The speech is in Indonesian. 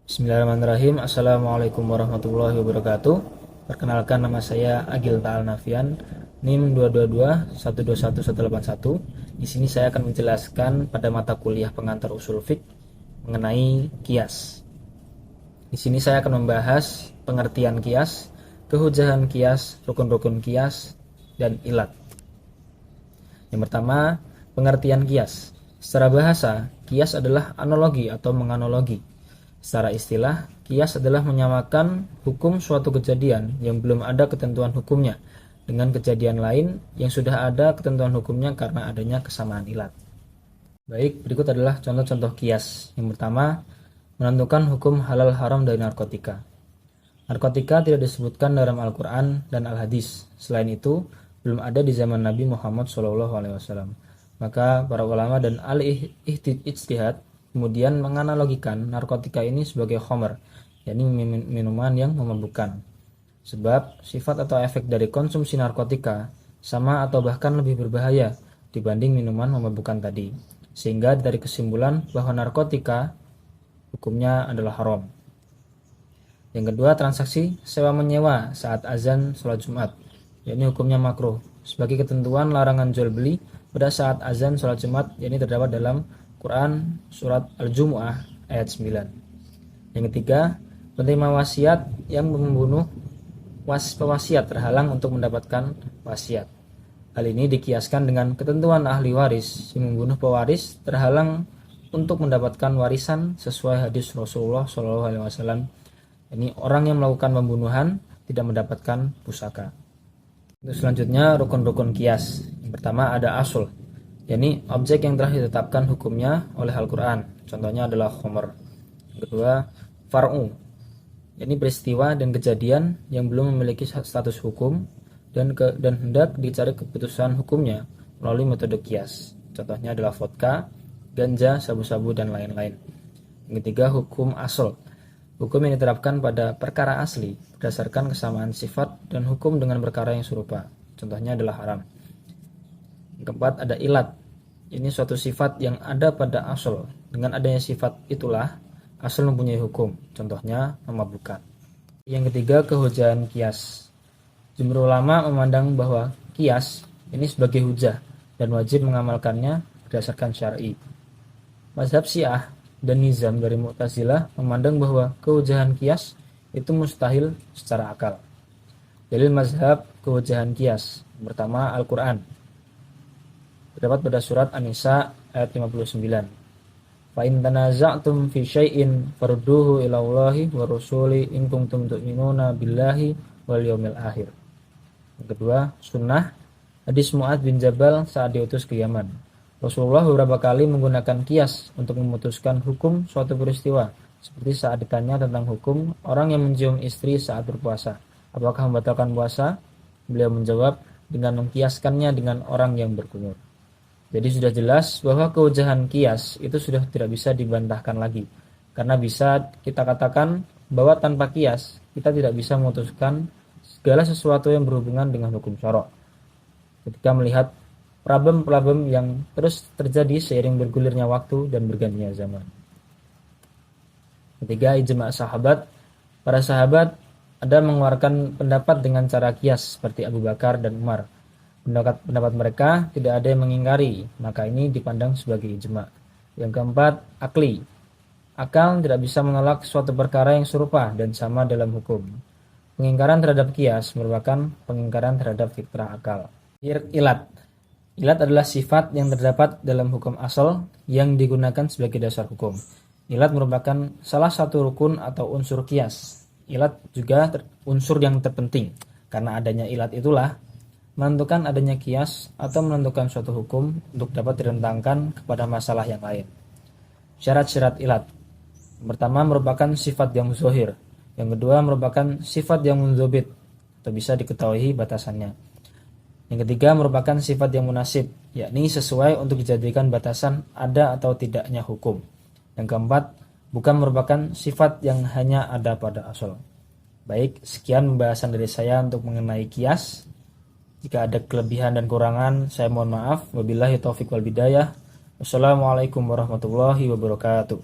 Bismillahirrahmanirrahim. Assalamualaikum warahmatullahi wabarakatuh. Perkenalkan, nama saya Agil Ta'al Nafian, NIM 222121181. Di sini saya akan menjelaskan pada mata kuliah pengantar usul fiqh mengenai kias. Di sini saya akan membahas pengertian kias, kehujahan kias, rukun-rukun kias, dan ilat. Yang pertama, pengertian kias. Secara bahasa, kias adalah analogi atau menganalogi. Secara istilah, kias adalah menyamakan hukum suatu kejadian yang belum ada ketentuan hukumnya dengan kejadian lain yang sudah ada ketentuan hukumnya karena adanya kesamaan ilat. Baik, berikut adalah contoh-contoh kias. Yang pertama, menentukan hukum halal haram dari narkotika. Narkotika tidak disebutkan dalam Al-Quran dan Al-Hadis. Selain itu, belum ada di zaman Nabi Muhammad SAW. Maka para ulama dan ahli ijtihad kemudian menganalogikan narkotika ini sebagai khamr, yakni minuman yang memabukkan. Sebab sifat atau efek dari konsumsi narkotika sama atau bahkan lebih berbahaya dibanding minuman memabukkan tadi. Sehingga dari kesimpulan bahwa narkotika hukumnya adalah haram. Yang kedua, transaksi sewa menyewa saat azan sholat Jumat, yakni hukumnya makruh. Sebagai ketentuan larangan jual beli pada saat azan sholat Jumat, yakni terdapat dalam Quran surat Al-Jumu'ah ayat 9. Yang ketiga, penerima wasiat yang membunuh pewasiat terhalang untuk mendapatkan wasiat. Hal ini dikiaskan dengan ketentuan ahli waris yang membunuh pewaris terhalang untuk mendapatkan warisan sesuai hadis Rasulullah SAW. Ini orang yang melakukan pembunuhan tidak mendapatkan pusaka. Untuk selanjutnya, rukun-rukun kias. Yang pertama ada asul, yakni objek yang telah ditetapkan hukumnya oleh Al-Quran. Contohnya adalah khamr. Yang kedua, far'u, yakni peristiwa dan kejadian yang belum memiliki status hukum dan hendak dicari keputusan hukumnya melalui metode kias. Contohnya adalah vodka, ganja, sabu-sabu, dan lain-lain. Yang ketiga, hukum asal, hukum yang diterapkan pada perkara asli berdasarkan kesamaan sifat dan hukum dengan perkara yang serupa. Contohnya adalah haram. Yang keempat ada ilat. Ini suatu sifat yang ada pada asal. Dengan adanya sifat itulah asal mempunyai hukum. Contohnya memabukkan. Yang ketiga, kehujahan kias. Jumhur ulama memandang bahwa kias ini sebagai hujah dan wajib mengamalkannya berdasarkan syar'i. Mazhab Syiah dan Nizam dari Mu'tazilah memandang bahwa kehujahan kias itu mustahil secara akal. Dalil mazhab kehujahan kias. Pertama, Al-Quran. Terdapat pada surat An-Nisa ayat 59. Fa in tanaza'tum fi syai'in farudduhu ila Allahi wa rasuli in kuntum tu'minuna billahi wal yaumil akhir. Yang kedua, sunnah hadis Mu'adz bin Jabal saat diutus ke Yaman. Rasulullah beberapa kali menggunakan kias untuk memutuskan hukum suatu peristiwa, seperti saat ditanya tentang hukum orang yang mencium istri saat berpuasa, apakah membatalkan puasa? Beliau menjawab dengan mengkiaskannya dengan orang yang berkumur. Jadi sudah jelas bahwa kehujahan kias itu sudah tidak bisa dibantahkan lagi. Karena bisa kita katakan bahwa tanpa kias kita tidak bisa memutuskan segala sesuatu yang berhubungan dengan hukum syara'. Ketika melihat problem-problem yang terus terjadi seiring bergulirnya waktu dan bergantinya zaman. Ketiga, ijma' sahabat. Para sahabat ada mengeluarkan pendapat dengan cara kias seperti Abu Bakar dan Umar. Pendapat mereka tidak ada yang mengingkari, maka ini dipandang sebagai ijma'. Yang keempat, akli. Akal tidak bisa menolak suatu perkara yang serupa dan sama dalam hukum. Pengingkaran terhadap kias merupakan pengingkaran terhadap fitrah akal. Ilat. Ilat adalah sifat yang terdapat dalam hukum asal yang digunakan sebagai dasar hukum. Ilat merupakan salah satu rukun atau unsur kias. Ilat juga unsur yang terpenting. Karena adanya ilat itulah menentukan adanya kias atau menentukan suatu hukum untuk dapat direntangkan kepada masalah yang lain. Syarat-syarat ilat. Yang pertama merupakan sifat yang zahir. Yang kedua merupakan sifat yang mundzabit atau bisa diketahui batasannya. Yang ketiga merupakan sifat yang munasib, yakni sesuai untuk dijadikan batasan ada atau tidaknya hukum. Yang keempat, bukan merupakan sifat yang hanya ada pada asal. Baik, sekian pembahasan dari saya untuk mengenai kias. Jika ada kelebihan dan kurangan, saya mohon maaf. Wabillahi taufiq wal hidayah. Wassalamualaikum warahmatullahi wabarakatuh.